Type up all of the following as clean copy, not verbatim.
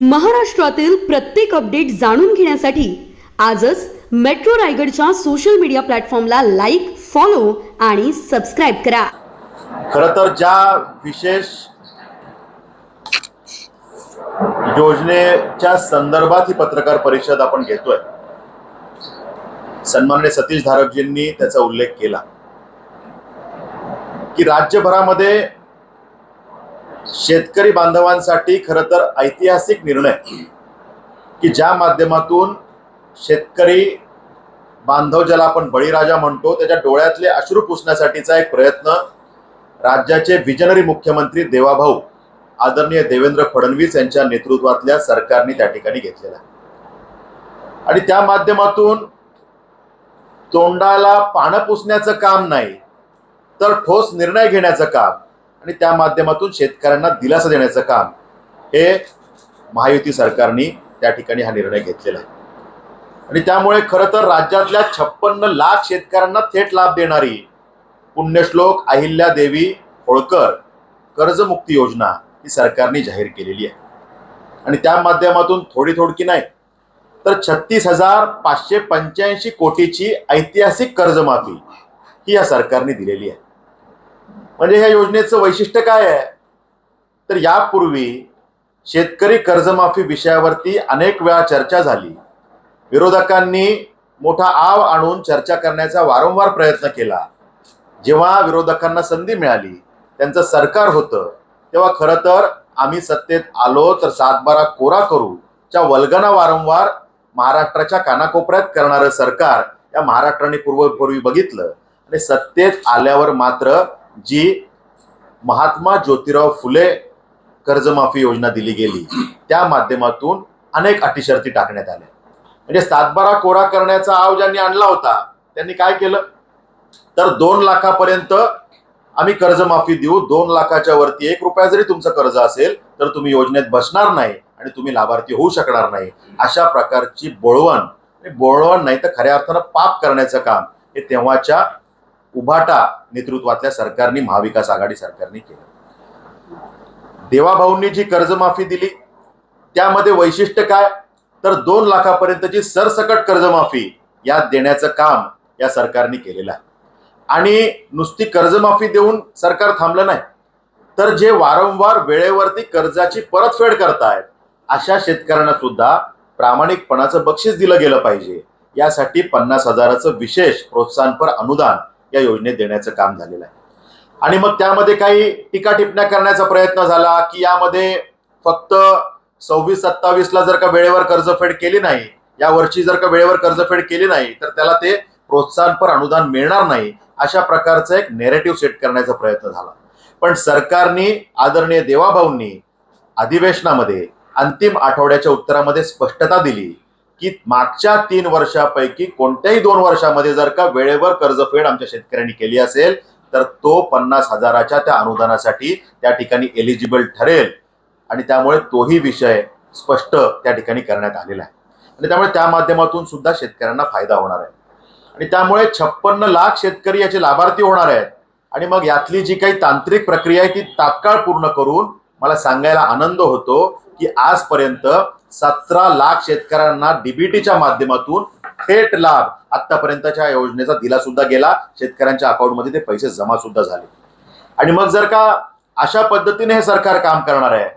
महाराष्ट्रातील प्रत्येक अपडेट जाणून घेण्यासाठी आजच मेट्रो रायगडच्या सोशल मीडिया प्लॅटफॉर्मला लाईक, फॉलो आणि सबस्क्राईब करा। खरं तर ज्या विशेष योजनेच्या संदर्भात ही पत्रकार परिषद आपण घेतोय, सन्माननीय सतीश धारकजींनी त्याचा उल्लेख केला की राज्यभरामध्ये शेतकरी बांधवांसाठी खरं तर ऐतिहासिक निर्णय की ज्या माध्यमातून शेतकरी बांधव ज्याला आपण बळीराजा म्हणतो त्याच्या डोळ्यातले अश्रू पुसण्यासाठीचा एक प्रयत्न राज्याचे विजनरी मुख्यमंत्री देवाभाऊ आदरणीय देवेंद्र फडणवीस यांच्या नेतृत्वातल्या सरकारने त्या ठिकाणी घेतलेला आणि त्या माध्यमातून तोंडाला पानं पुसण्याचं काम नाही तर ठोस निर्णय घेण्याचं काम आणि त्या माध्यमातून शेतकऱ्यांना दिलासा देण्याचं काम हे महायुती सरकारने त्या ठिकाणी हा निर्णय घेतलेला आहे। आणि त्यामुळे खरं तर राज्यातल्या 56 लाख शेतकऱ्यांना थेट लाभ देणारी पुण्यश्लोक अहिल्यादेवी होळकर कर्जमुक्ती योजना ही सरकारने जाहीर केलेली आहे आणि त्या माध्यमातून थोडकी नाही तर 36,585 कोटीची ऐतिहासिक कर्जमाफी ही या सरकारने दिलेली आहे। म्हणजे ह्या योजनेचं वैशिष्ट्य काय आहे तर यापूर्वी शेतकरी कर्जमाफी विषयावरती अनेक वेळा चर्चा झाली, विरोधकांनी मोठा आव आणून चर्चा करण्याचा वारंवार प्रयत्न केला। जेव्हा विरोधकांना संधी मिळाली, त्यांचं सरकार होतं, तेव्हा खरं तर आम्ही सत्तेत आलो तर 7/12 कोरा करू च्या वल्गना वारंवार महाराष्ट्राच्या कानाकोपऱ्यात करणारं सरकार या महाराष्ट्राने पूर्वी बघितलं आणि सत्तेत आल्यावर मात्र जी महात्मा ज्योतिराव फुले कर्जमाफी योजना दिली गेली त्या माध्यमातून अनेक अटी-शर्ती टाकण्यात आल्या। म्हणजे 7/12 कोरा करण्याचा आव ज्यांनी आणला होता त्यांनी काय केलं तर 2 लाखापर्यंत आम्ही कर्जमाफी देऊ, 2 लाखाच्या वरती 1 रुपया जरी तुमचं कर्ज असेल तर तुम्ही योजनेत बसणार नाही आणि तुम्ही लाभार्थी होऊ शकणार नाही, अशा प्रकारची बोळवण नाही तर खऱ्या अर्थानं पाप करण्याचं काम हे तेव्हाच्या उभाटा नेतृत्वातल्या सरकारने, महाविकास आघाडी सरकारने केलं। देवाभाऊंनी जी कर्जमाफी दिली त्यामध्ये वैशिष्ट्य काय तर 2 लाखापर्यंतची सरसकट कर्जमाफी यात देण्याचं काम या सरकारने केलेलं आहे। आणि नुसती कर्जमाफी देऊन सरकार थांबलं नाही तर जे वारंवार वेळेवरती कर्जाची परतफेड करतायत अशा शेतकऱ्यांना सुद्धा प्रामाणिकपणाचं बक्षीस दिलं गेलं पाहिजे, यासाठी 50,000चं विशेष प्रोत्साहनपर अनुदान या योजनेत देण्याचं काम झालेलं आहे। आणि मग त्यामध्ये काही टीका टिप्पण्या करण्याचा प्रयत्न झाला की यामध्ये फक्त 26-27 ला जर का वेळेवर कर्जफेड केली नाही, या वर्षी जर का वेळेवर कर्जफेड केली नाही तर त्याला ते प्रोत्साहनपर अनुदान मिळणार नाही, अशा प्रकारचा एक नेरेटिव्ह सेट करण्याचा प्रयत्न झाला। पण सरकारने आदरणीय देवाभाऊंनी अधिवेशनामध्ये अंतिम आठवड्याच्या उत्तरामध्ये स्पष्टता दिली की मागच्या 3 वर्षापैकी कोणत्याही 2 वर्षामध्ये जर का वेळेवर कर्जफेड आमच्या शेतकऱ्यांनी केली असेल तर तो 50,000च्या त्या अनुदानासाठी त्या ठिकाणी एलिजिबल ठरेल आणि त्यामुळे तोही विषय स्पष्ट त्या ठिकाणी करण्यात आलेला आहे आणि त्यामुळे त्या माध्यमातून सुद्धा शेतकऱ्यांना फायदा होणार आहे आणि त्यामुळे 56 लाख शेतकरी याचे लाभार्थी होणार आहेत। आणि मग यातली जी काही तांत्रिक प्रक्रिया आहे ती तात्काळ पूर्ण करून मला सांगायला आनंद होतो की आजपर्यंत 17 लाख शेतकऱ्यांना डीबीटीच्या माध्यमातून थेट लाभ आतापर्यंतच्या योजनेचा दिला सुद्धा गेला, शेतकऱ्यांच्या अकाउंटमध्ये ते पैसे जमा सुद्धा झाले। आणि मग जर का अशा पद्धतीने हे सरकार काम करणार आहे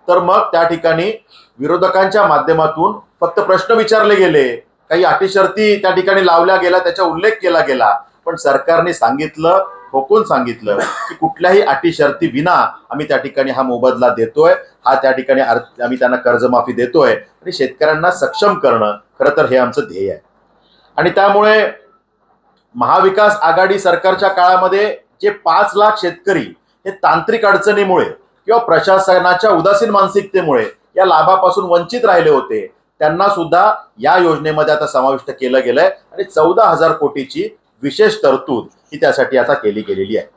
तर मग त्या ठिकाणी विरोधकांच्या माध्यमातून फक्त प्रश्न विचारले गेले, काही अटी-शर्ती त्या ठिकाणी लावल्या गेला, त्याचा उल्लेख केला गेला, पण सरकारने सांगितलं, ठोकून सांगितलं की कुठल्याही अटी-शर्ती विना आम्ही त्या ठिकाणी हा मोबदला देतोय, हा त्या ठिकाणी आम्ही त्यांना कर्जमाफी देतोय आणि शेतकऱ्यांना सक्षम करणं खरं तर हे आमचं ध्येय आहे। आणि त्यामुळे महाविकास आघाडी सरकारच्या काळामध्ये जे 5 लाख शेतकरी हे तांत्रिक अडचणीमुळे किंवा प्रशासनाच्या उदासीन मानसिकतेमुळे या लाभापासून वंचित राहिले होते, त्यांना सुद्धा या योजनेमध्ये आता समाविष्ट केलं गेलंय आणि 14,000 कोटीची विशेष तरतूद ही त्यासाठी आता केली गेलेली आहे।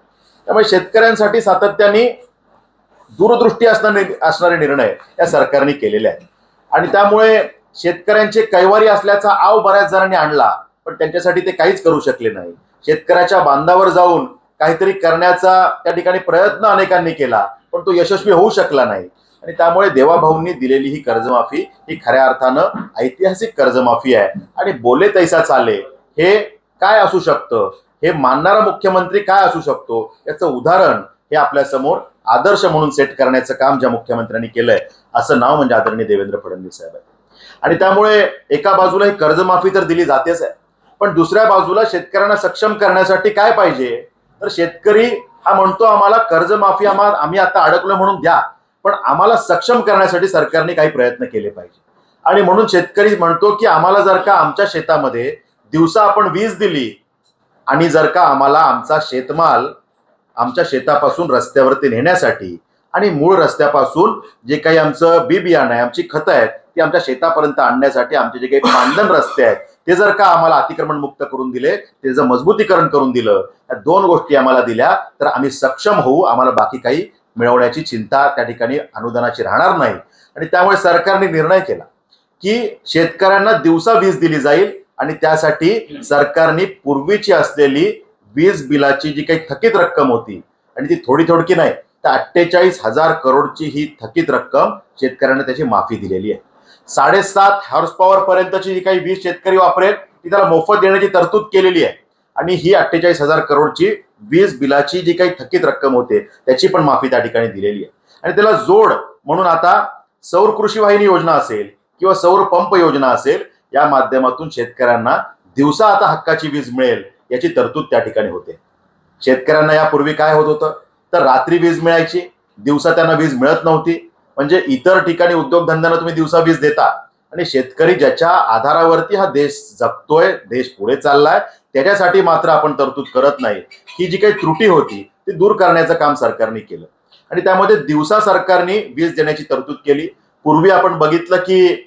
त्यामुळे शेतकऱ्यांसाठी सातत्याने दूरदृष्टी असणारे निर्णय या सरकारने केलेले आहेत आणि त्यामुळे शेतकऱ्यांचे कैवारी असल्याचा आव बऱ्याच जणांनी आणला, पण त्यांच्यासाठी ते काहीच करू शकले नाही। शेतकऱ्याच्या बांधावर जाऊन काहीतरी करण्याचा त्या ठिकाणी प्रयत्न अनेकांनी केला, पण तो यशस्वी होऊ शकला नाही। आणि त्यामुळे देवाभाऊंनी दिलेली ही कर्जमाफी ही खऱ्या अर्थानं ऐतिहासिक कर्जमाफी आहे. आणि बोले तैसा चाले हे काय असू शकतं, हे मानणारा मुख्यमंत्री काय असू शकतो, याचं उदाहरण हे आपल्या समोर आदर्श म्हणून सेट करण्याचं काम ज्या मुख्यमंत्र्यांनी केलंय असं नाव म्हणजे आदरणीय देवेंद्र फडणवीस साहेब आहे. आणि त्यामुळे एका बाजूला ही कर्जमाफी तर दिली जातेच आहे, पण दुसऱ्या बाजूला शेतकऱ्यांना सक्षम करण्यासाठी काय पाहिजे, तर शेतकरी हा म्हणतो आम्हाला कर्जमाफी आम्ही आता अडकलो म्हणून द्या, पण आम्हाला सक्षम करण्यासाठी सरकारने काही प्रयत्न केले पाहिजे. आणि म्हणून शेतकरी म्हणतो की आम्हाला जर का आमच्या शेतामध्ये दिवसा आपण वीज दिली आणि जर का आम्हाला आमचा शेतमाल आमच्या शेतापासून रस्त्यावरती नेण्यासाठी आणि मूळ रस्त्यापासून जे काही आमचं बी बियाणं आहे, आमची खतं आहेत ती आमच्या शेतापर्यंत आणण्यासाठी आमचे जे काही पांदन रस्ते आहेत ते जर का आम्हाला अतिक्रमण मुक्त करून दिले, त्याचं मजबूतीकरण करून दिलं, या दोन गोष्टी आम्हाला दिल्या तर आम्ही सक्षम होऊ, आम्हाला बाकी काही मिळवण्याची चिंता त्या ठिकाणी अनुदानाची राहणार नाही. आणि त्यामुळे सरकारने निर्णय केला की शेतकऱ्यांना दिवसा वीज दिली जाईल आणि त्यासाठी सरकारने पूर्वीची असलेली वीज बिलाची जी काही थकीत रक्कम होती, आणि ती थोडी थोडकी नाही तर 48,000 करोडची ही थकीत रक्कम शेतकऱ्यांना त्याची माफी दिलेली आहे. 7.5 हॉर्स पॉवर पर्यंतची जी काही वीज शेतकरी वापरेल ती त्याला मोफत देण्याची तरतूद केलेली आहे. आणि ही 48,000 करोडची वीज बिलाची जी काही थकीत रक्कम होते त्याची पण माफी त्या ठिकाणी दिलेली आहे. आणि त्याला जोड म्हणून आता सौर कृषी वाहिनी योजना असेल किंवा सौर पंप योजना असेल, या माध्यमातून शेतकऱ्यांना दिवसा आता हक्काची वीज मिळेल याची तरतूद त्या ठिकाणी होते. शेतकऱ्यांना यापूर्वी काय होत होतं, तर रात्री वीज मिळायची, दिवसा त्यांना वीज मिळत नव्हती. म्हणजे इतर ठिकाणी उद्योगधंद्यांना तुम्ही दिवसा वीज देता आणि शेतकरी ज्याच्या आधारावरती हा देश जगतोय, देश पुढे चाललाय, त्याच्यासाठी मात्र आपण तरतूद करत नाही. ही जी काही त्रुटी होती ती दूर करण्याचं काम सरकारने केलं आणि त्यामध्ये दिवसा सरकारने वीज देण्याची तरतूद केली. पूर्वी आपण बघितलं की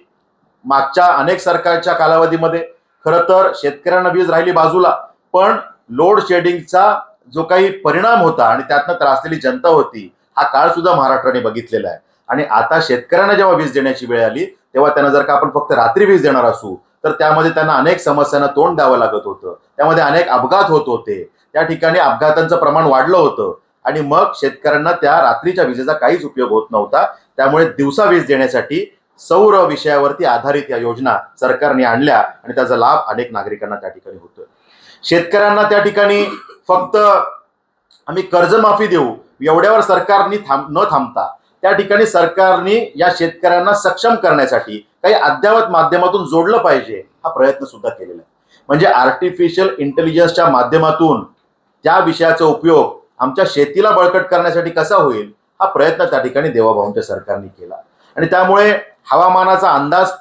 मागच्या अनेक सरकारच्या कालावधीमध्ये खरं तर शेतकऱ्यांना वीज राहिली बाजूला, पण लोड शेडिंगचा जो काही परिणाम होता आणि त्यातनं त्रासलेली जनता होती, हा काळ सुद्धा महाराष्ट्राने बघितलेला आहे. आणि आता शेतकऱ्यांना जेव्हा वीज देण्याची वेळ आली तेव्हा त्यांना जर का आपण फक्त रात्री वीज देणार असू तर त्यामध्ये त्यांना अनेक समस्यांना तोंड द्यावं लागत होतं, त्यामध्ये अनेक अपघात होत होते, त्या ठिकाणी अपघातांचं प्रमाण वाढलं होतं आणि मग शेतकऱ्यांना त्या रात्रीच्या विजेचा काहीच उपयोग होत नव्हता. त्यामुळे दिवसा वीज देण्यासाठी सौर विषयावरती आधारित या योजना सरकारने आणल्या आणि त्याचा लाभ अनेक नागरिकांना त्या ठिकाणी होतोय. शेतकऱ्यांना त्या ठिकाणी फक्त आम्ही कर्जमाफी देऊ एवढ्यावर सरकारने न थांबता त्या ठिकाणी सरकारने या शेतकऱ्यांना सक्षम करण्यासाठी काही अद्ययावत माध्यमातून जोडलं पाहिजे हा प्रयत्न सुद्धा केलेला आहे. म्हणजे आर्टिफिशियल इंटेलिजन्सच्या माध्यमातून त्या विषयाचा उपयोग आमच्या शेतीला बळकट करण्यासाठी कसा होईल हा प्रयत्न त्या ठिकाणी देवाभाऊंच्या सरकारने केला. आणि त्यामुळे हवामानाचा अंदाज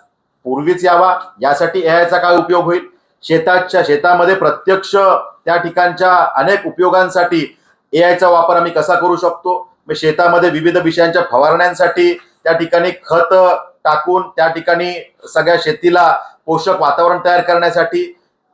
पूर्वीच यावा यासाठी एआयचा काय उपयोग होईल, शेतामध्ये प्रत्यक्ष त्या ठिकाणच्या अनेक उपयोगांसाठी एआयचा वापर आम्ही कसा करू शकतो, शेतामध्ये विविध विषयांच्या फवारण्यांसाठी त्या ठिकाणी खत टाकून त्या ठिकाणी सगळ्या शेतीला पोषक वातावरण तयार करण्यासाठी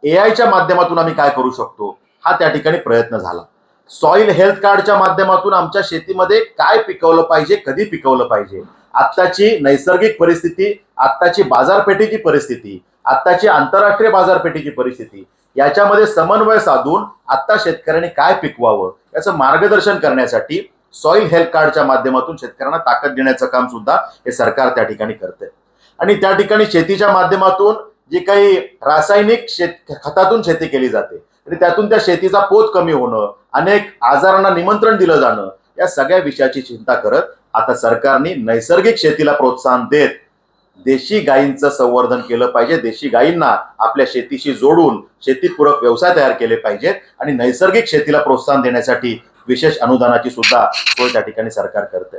एआयच्या माध्यमातून आम्ही काय करू शकतो हा त्या ठिकाणी प्रयत्न झाला. सॉइल हेल्थ कार्डच्या माध्यमातून आमच्या शेतीमध्ये काय पिकवलं पाहिजे, कधी पिकवलं पाहिजे, आत्ताची नैसर्गिक परिस्थिती, आत्ताची बाजारपेठेची परिस्थिती, आत्ताची आंतरराष्ट्रीय बाजारपेठेची परिस्थिती याच्यामध्ये समन्वय साधून आता शेतकऱ्यांनी काय पिकवावं याचं मार्गदर्शन करण्यासाठी सॉइल हेल्थ कार्डच्या माध्यमातून शेतकऱ्यांना ताकद देण्याचं काम सुद्धा हे सरकार त्या ठिकाणी करते. आणि त्या ठिकाणी शेतीच्या माध्यमातून जी काही रासायनिक खतातून शेती केली जाते आणि त्यातून त्या शेतीचा पोत कमी होणं, अनेक आजारांना निमंत्रण दिलं जाणं, या सगळ्या विषयाची चिंता करत आता सरकारने नैसर्गिक शेतीला प्रोत्साहन देत देशी गायींचं संवर्धन केलं पाहिजे, देशी गायींना आपल्या शेतीशी जोडून शेतीपूरक व्यवसाय तयार केले पाहिजेत आणि नैसर्गिक शेतीला प्रोत्साहन देण्यासाठी विशेष अनुदानाची सुद्धा सोय त्या ठिकाणी सरकार करते.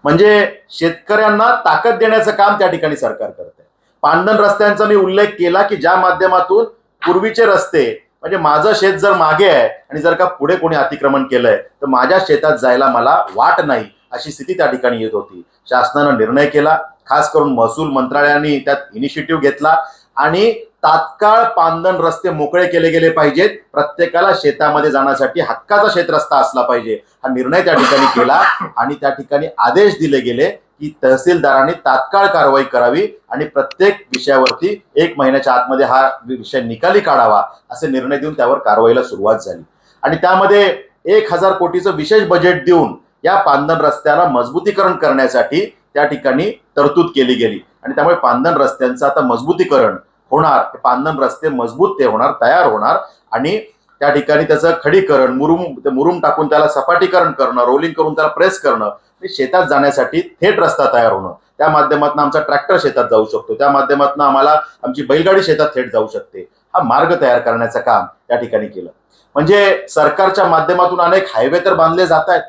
म्हणजे शेतकऱ्यांना ताकद देण्याचं काम त्या ठिकाणी सरकार करते. पांदन रस्त्यांचा मी उल्लेख केला की ज्या माध्यमातून पूर्वीचे रस्ते म्हणजे माझं शेत जर मागे आहे आणि जर का पुढे कोणी अतिक्रमण केलंय तर माझ्या शेतात जायला मला वाट नाही अशी स्थिती त्या ठिकाणी येत होती. शासनानं निर्णय केला, खास करून महसूल मंत्रालयाने त्यात इनिशिएटिव्ह घेतला आणि तात्काळ पांदन रस्ते मोकळे केले गेले पाहिजेत, प्रत्येकाला शेतामध्ये जाण्यासाठी हक्काचा शेतरस्ता असला पाहिजे हा निर्णय त्या ठिकाणी केला. आणि त्या ठिकाणी आदेश दिले गेले की तहसीलदारांनी तात्काळ कारवाई करावी आणि प्रत्येक विषयावरती 1 महिन्याच्या आतमध्ये हा विषय निकाली काढावा असे निर्णय देऊन त्यावर कारवाईला सुरुवात झाली. आणि त्यामध्ये 1,000 कोटीचं विशेष बजेट देऊन या पांदन रस्त्याला मजबूतीकरण करण्यासाठी त्या ठिकाणी तरतूद केली गेली आणि त्यामुळे पांदन रस्त्यांचं आता मजबूतीकरण होणार. पांदन रस्ते मजबूत ते होणार, तयार होणार आणि त्या ठिकाणी त्याचं खडीकरण, मुरुम टाकून त्याला सपाटीकरण करणं, रोलिंग करून त्याला प्रेस करणं, शेतात जाण्यासाठी थेट रस्ता तयार होणं. त्या माध्यमातून आमचा ट्रॅक्टर शेतात जाऊ शकतो, त्या माध्यमातून आम्हाला आमची बैलगाडी शेतात थेट जाऊ शकते. हा मार्ग तयार करण्याचं काम त्या ठिकाणी केलं. म्हणजे सरकारच्या माध्यमातून अनेक हायवे तर बांधले जात आहेत,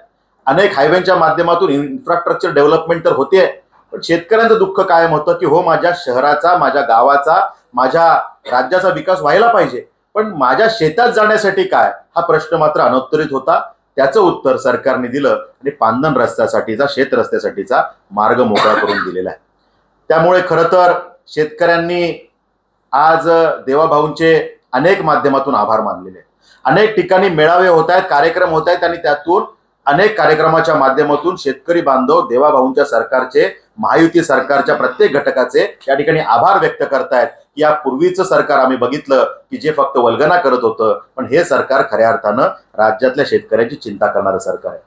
अनेक हायवेच्या माध्यमातून इन्फ्रास्ट्रक्चर डेव्हलपमेंट तर होते, पण शेतकऱ्यांचं दुःख कायम होतं की हो, माझ्या शहराचा, माझ्या गावाचा, माझ्या राज्याचा विकास व्हायला पाहिजे, पण माझ्या शेतात जाण्यासाठी काय, हा प्रश्न मात्र अनुत्तरित होता. त्याचं उत्तर सरकारने दिलं आणि पांदन रस्त्यासाठीचा, शेत रस्त्यासाठीचा मार्ग मोकळा करून दिलेला आहे. त्यामुळे खरं तर शेतकऱ्यांनी आज देवाभाऊंचे अनेक माध्यमातून आभार मानलेले आहेत. अनेक ठिकाणी मेळावे होत आहेत, कार्यक्रम होत आहेत आणि त्यातून अनेक कार्यक्रमाच्या माध्यमातून शेतकरी बांधव देवाभाऊंच्या सरकारचे, महायुती सरकारच्या प्रत्येक घटकाचे या ठिकाणी आभार व्यक्त करतायत. या पूर्वीचं सरकार आम्ही बघितलं की जे फक्त वल्गना करत होतं, पण हे सरकार खऱ्या अर्थानं राज्यातल्या शेतकऱ्यांची चिंता करणारं सरकार आहे.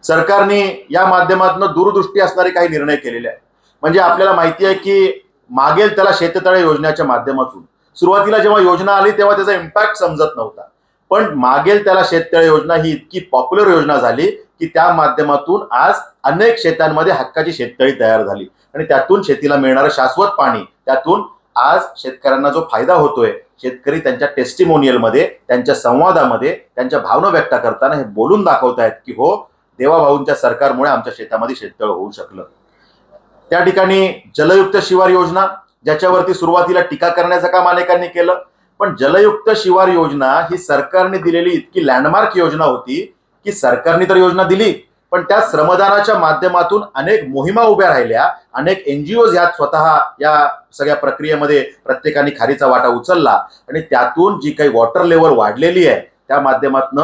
सरकारने या माध्यमातून दूरदृष्टी असणारे काही निर्णय केलेले आहेत. म्हणजे आपल्याला माहिती आहे की मागेल त्याला शेततळे योजनेच्या माध्यमातून सुरुवातीला जेव्हा योजना आली तेव्हा त्याचा इम्पॅक्ट समजत नव्हता, पण मागेल त्याला शेततळे योजना ही इतकी पॉप्युलर योजना झाली की त्या माध्यमातून आज अनेक शेतांमध्ये हक्काची शेततळी तयार झाली आणि त्यातून शेतीला मिळणारं शाश्वत पाणी, त्यातून आज शेतकऱ्यांना जो फायदा होतोय, शेतकरी त्यांच्या टेस्टिमोनियलमध्ये, त्यांच्या संवादामध्ये, त्यांच्या भावना व्यक्त करताना हे बोलून दाखवतायत की हो, देवाभाऊंच्या सरकारमुळे आमच्या शेतामध्ये शेततळ होऊ शकलं. त्या ठिकाणी जलयुक्त शिवार योजना, ज्याच्यावरती सुरुवातीला टीका करण्याचं काम अनेकांनी केलं, पण जलयुक्त शिवार योजना ही सरकारने दिलेली इतकी लँडमार्क योजना होती की सरकारने तर योजना दिली, पण त्या श्रमदानाच्या माध्यमातून अनेक मोहिमा उभ्या राहिल्या, अनेक एनजीओ यात स्वतः या सगळ्या प्रक्रियेमध्ये प्रत्येकाने खारीचा वाटा उचलला आणि त्यातून जी काही वॉटर लेवल वाढलेली आहे, त्या माध्यमातून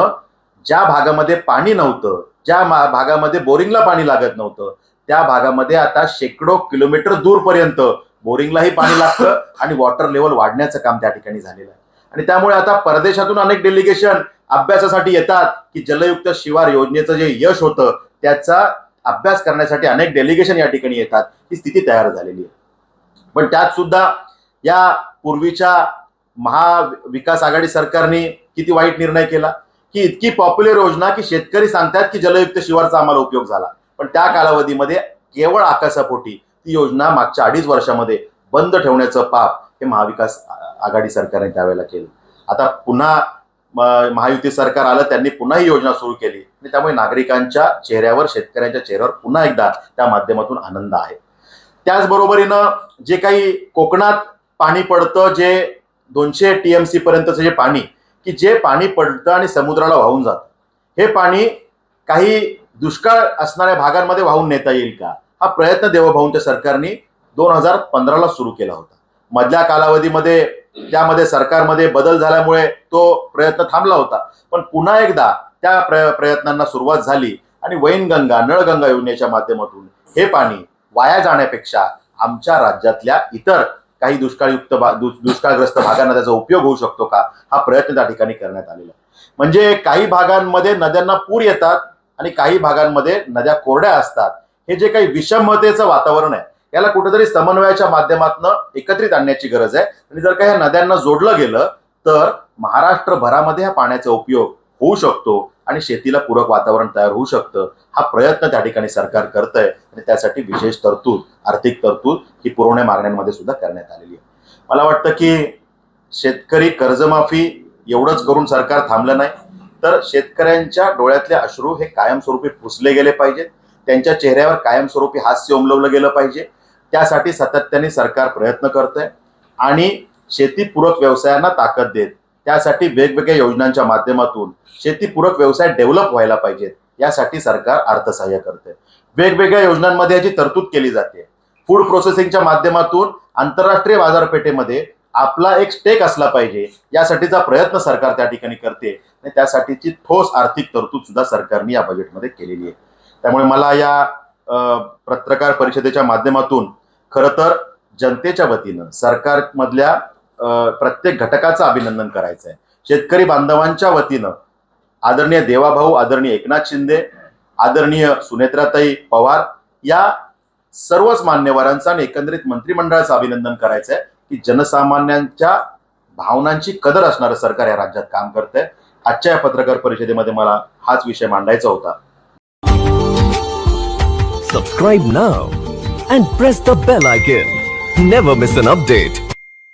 ज्या भागामध्ये पाणी नव्हतं, ज्या भागामध्ये बोरिंगला पाणी लागत नव्हतं, त्या भागामध्ये आता शेकडो किलोमीटर दूरपर्यंत बोरिंगलाही पाणी लागतं आणि वॉटर लेवल वाढण्याचं काम त्या ठिकाणी झालेलं आहे. आणि त्यामुळे आता परदेशातून अनेक डेलिगेशन अभ्यासासाठी येतात की जलयुक्त शिवार योजनेचं जे यश होतं त्याचा अभ्यास करण्यासाठी अनेक डेलिगेशन या ठिकाणी येतात. ही स्थिती तयार झालेली आहे. पण त्यात सुद्धा या पूर्वीच्या महाविकास आघाडी सरकारने किती वाईट निर्णय केला की इतकी पॉप्युलर योजना की शेतकरी सांगतात की जलयुक्त शिवारचा आम्हाला उपयोग झाला, पण त्या कालावधीमध्ये केवळ आकाशापोटी ती योजना मागच्या 2.5 वर्षामध्ये बंद ठेवण्याचं पाप हे महाविकास आघाडी सरकारने त्यावेळेला केलं. आता पुन्हा महायुती सरकार आलं, त्यांनी पुन्हा ही योजना सुरू केली आणि त्यामुळे नागरिकांच्या चेहऱ्यावर, शेतकऱ्यांच्या चेहऱ्यावर पुन्हा एकदा त्या माध्यमातून आनंद आहे. त्याचबरोबरीनं जे काही कोकणात पाणी पडतं, जे 200 TMC पर्यंतचं जे पाणी, की जे पाणी पडतं आणि समुद्राला वाहून जातं, हे पाणी काही दुष्काळ असणाऱ्या भागांमध्ये वाहून नेता येईल का, हा प्रयत्न देवाभाऊंच्या सरकारने 2015ला सुरू केला होता. मधल्या कालावधीमध्ये त्यामध्ये सरकारमध्ये बदल झाल्यामुळे तो प्रयत्न थांबला होता, पण पुन्हा एकदा त्या प्रयत्नांना सुरुवात झाली आणि वैनगंगा, नळगंगा योजनेच्या माध्यमातून हे पाणी वाया जाण्यापेक्षा आमच्या राज्यातल्या इतर काही दुष्काळग्रस्त भागांना त्याचा उपयोग होऊ शकतो का, हा प्रयत्न त्या ठिकाणी करण्यात आलेला आहे. म्हणजे काही भागांमध्ये नद्यांना पूर येतात आणि काही भागांमध्ये नद्या कोरड्या असतात. हे जे काही विषमतेचं वातावरण आहे, याला कुठेतरी समन्वयाच्या माध्यमातून एकत्रित आणण्याची गरज आहे. आणि जर का ह्या नद्यांना जोडलं गेलं तर महाराष्ट्रभरामध्ये ह्या पाण्याचा उपयोग होऊ शकतो आणि शेतीला पूरक वातावरण तयार होऊ शकतं. हा प्रयत्न त्या ठिकाणी सरकार करतंय आणि त्यासाठी विशेष तरतूद, आर्थिक तरतूद ही पुरवण्या मागण्यांमध्ये सुद्धा करण्यात आलेली आहे. मला वाटतं की शेतकरी कर्जमाफी एवढंच करून सरकार थांबलं नाही, तर शेतकऱ्यांच्या डोळ्यातले अश्रू हे कायमस्वरूपी पुसले गेले पाहिजेत, त्यांच्या चेहऱ्यावर कायमस्वरूपी हास्य उमलवलं गेलं पाहिजे. त्यासाठी सातत्याने सरकार प्रयत्न करतंय आणि शेतीपूरक व्यवसायांना ताकद देत त्यासाठी वेगवेगळ्या योजनांच्या माध्यमातून शेतीपूरक व्यवसाय डेव्हलप व्हायला पाहिजेत, यासाठी सरकार अर्थसहाय्य करते. वेगवेगळ्या योजनांमध्ये याची तरतूद केली जाते. फूड प्रोसेसिंगच्या माध्यमातून आंतरराष्ट्रीय बाजारपेठेमध्ये आपला एक स्टेक असला पाहिजे, यासाठीचा प्रयत्न सरकार त्या ठिकाणी करते आणि त्यासाठीची ठोस आर्थिक तरतूद सुद्धा सरकारने या बजेटमध्ये केलेली आहे. त्यामुळे मला या पत्रकार परिषदेच्या माध्यमातून खरं तर जनतेच्या वतीनं सरकारमधल्या प्रत्येक घटकाचं अभिनंदन करायचं आहे. शेतकरी बांधवांच्या वतीनं आदरणीय देवाभाऊ, आदरणीय एकनाथ शिंदे, आदरणीय सुनेत्राताई पवार या सर्वच मान्यवरांचं आणि एकंदरीत मंत्रिमंडळाचं अभिनंदन करायचं आहे की जनसामान्यांच्या भावनांची कदर असणारं सरकार या राज्यात काम करतंय. आजच्या या पत्रकार परिषदेमध्ये मला हाच विषय मांडायचा होता. Subscribe now and press the bell icon. Never miss an update.